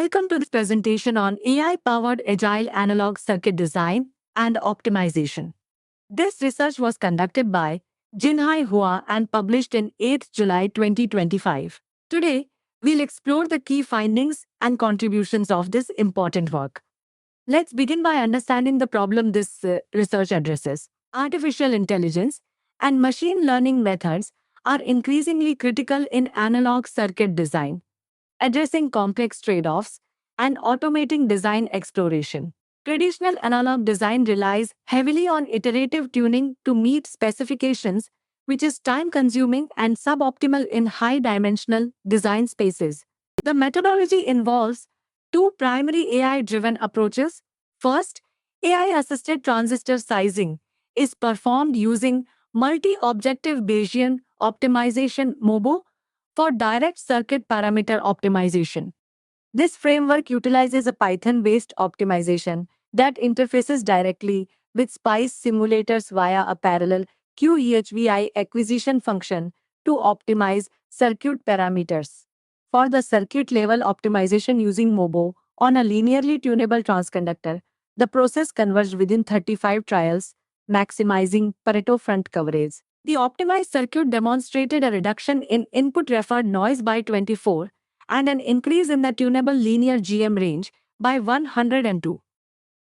Welcome to this presentation on AI-powered agile analog circuit design and optimization. This research was conducted by Jinhai Hua and published in 8 July 2025. Today, we'll explore the key findings and contributions of this important work. Let's begin by understanding the problem this research addresses. Artificial intelligence and machine learning methods are increasingly critical in analog circuit design, addressing complex trade-offs, and automating design exploration. Traditional analog design relies heavily on iterative tuning to meet specifications, which is time-consuming and suboptimal in high-dimensional design spaces. The methodology involves two primary AI-driven approaches. First, AI-assisted transistor sizing is performed using multi-objective Bayesian optimization MOBO for direct circuit parameter optimization. This framework utilizes a Python-based optimization that interfaces directly with SPICE simulators via a parallel QEHVI acquisition function to optimize circuit parameters. For the circuit-level optimization using MOBO on a linearly tunable transconductor, the process converged within 35 trials, maximizing Pareto front coverage. The optimized circuit demonstrated a reduction in input referred noise by 24 and an increase in the tunable linear GM range by 102.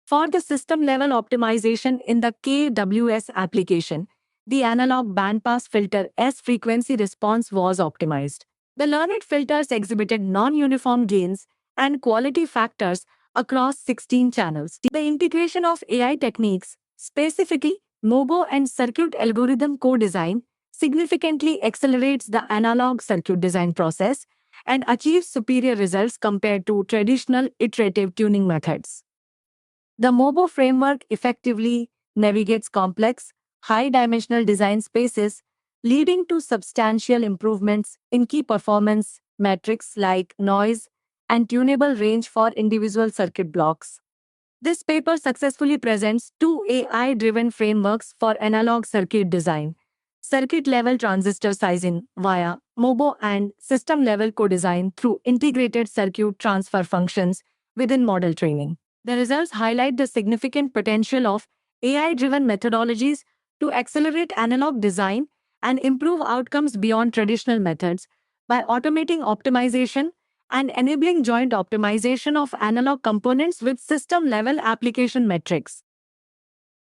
For the system-level optimization in the KWS application, the analog bandpass filter S frequency response was optimized. The learned filters exhibited non-uniform gains and quality factors across 16 channels. The integration of AI techniques, specifically MOBO and circuit algorithm co-design, significantly accelerates the analog circuit design process and achieves superior results compared to traditional iterative tuning methods. The MOBO framework effectively navigates complex, high-dimensional design spaces, leading to substantial improvements in key performance metrics like noise and tunable range for individual circuit blocks. This paper successfully presents two AI-driven frameworks for analog circuit design: circuit-level transistor sizing via MOBO and system-level co-design through integrated circuit transfer functions within model training. The results highlight the significant potential of AI-driven methodologies to accelerate analog design and improve outcomes beyond traditional methods by automating optimization and enabling joint optimization of analog components with system-level application metrics.